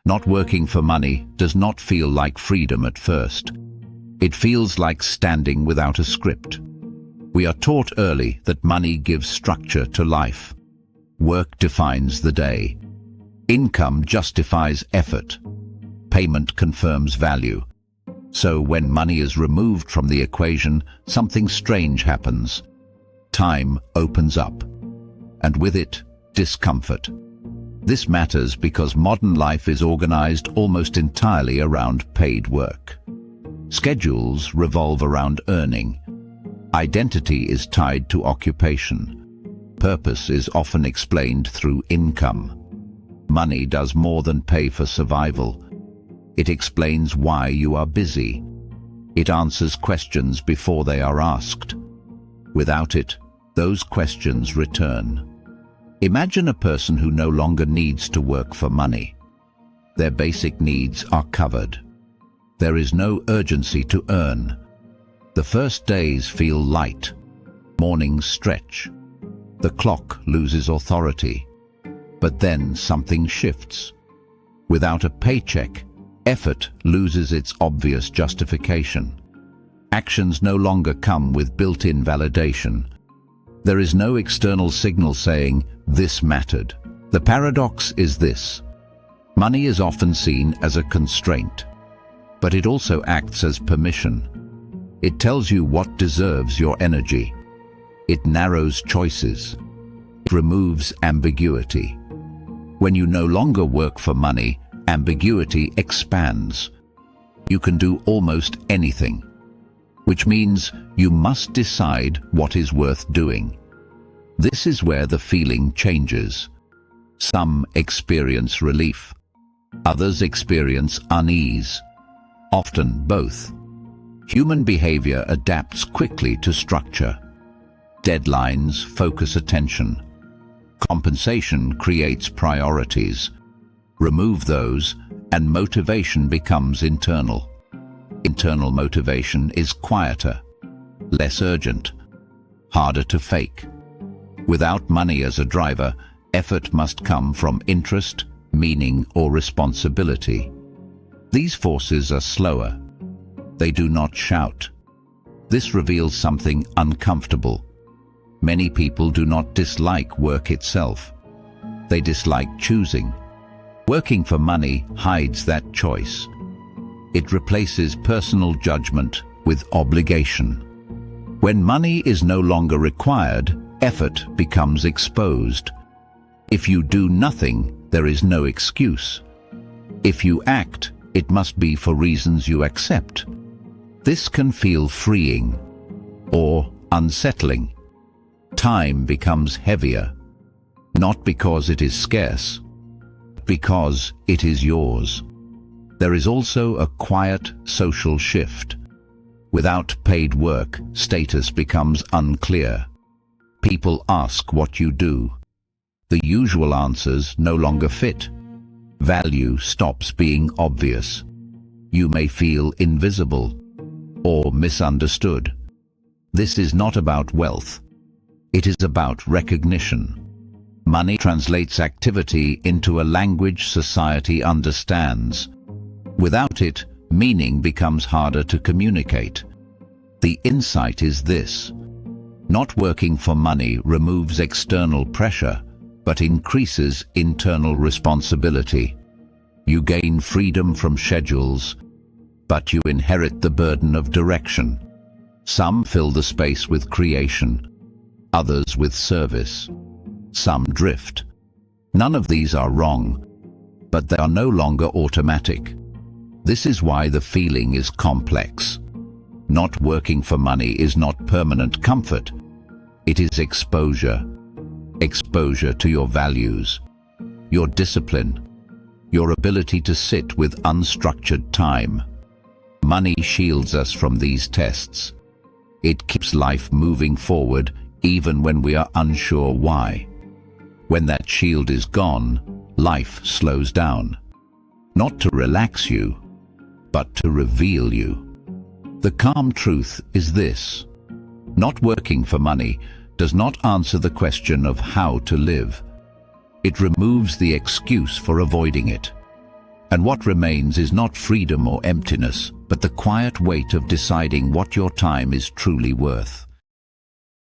Not working for money does not feel like freedom at first. It feels like standing without a script. We are taught early that money gives structure to life. Work defines the day. Income justifies effort. Payment confirms value. So when money is removed from the equation, something strange happens. Time opens up, and with it, discomfort. This matters because modern life is organized almost entirely around paid work. Schedules revolve around earning. Identity is tied to occupation. Purpose is often explained through income. Money does more than pay for survival. It explains why you are busy. It answers questions before they are asked. Without it, those questions return. Imagine a person who no longer needs to work for money. Their basic needs are covered. There is no urgency to earn. The first days feel light. Mornings stretch. The clock loses authority. But then something shifts. Without a paycheck, effort loses its obvious justification. Actions no longer come with built-in validation. There is no external signal saying, "This mattered." The paradox is this. Money is often seen as a constraint, but it also acts as permission. It tells you what deserves your energy. It narrows choices. It removes ambiguity. When you no longer work for money, ambiguity expands. You can do almost anything, which means you must decide what is worth doing. This is where the feeling changes. Some experience relief. Others experience unease. Often both. Human behavior adapts quickly to structure. Deadlines focus attention. Compensation creates priorities. Remove those, and motivation becomes internal. Internal motivation is quieter, less urgent, harder to fake. Without money as a driver, effort must come from interest, meaning, or responsibility. These forces are slower. They do not shout. This reveals something uncomfortable. Many people do not dislike work itself. They dislike choosing. Working for money hides that choice. It replaces personal judgment with obligation. When money is no longer required, effort becomes exposed. If you do nothing, there is no excuse. If you act, it must be for reasons you accept. This can feel freeing or unsettling. Time becomes heavier, not because it is scarce, but because it is yours. There is also a quiet social shift. Without paid work, status becomes unclear. People ask what you do. The usual answers no longer fit. Value stops being obvious. You may feel invisible or misunderstood. This is not about wealth. It is about recognition. Money translates activity into a language society understands. Without it, meaning becomes harder to communicate. The insight is this. Not working for money removes external pressure, but increases internal responsibility. You gain freedom from schedules, but you inherit the burden of direction. Some fill the space with creation, others with service. Some drift. None of these are wrong, but they are no longer automatic. This is why the feeling is complex. Not working for money is not permanent comfort. It is exposure. Exposure to your values, your discipline, your ability to sit with unstructured time. Money shields us from these tests. It keeps life moving forward even when we are unsure why. When that shield is gone, life slows down. Not to relax you, but to reveal you. The calm truth is this. Not working for money does not answer the question of how to live. It removes the excuse for avoiding it. And what remains is not freedom or emptiness, but the quiet weight of deciding what your time is truly worth.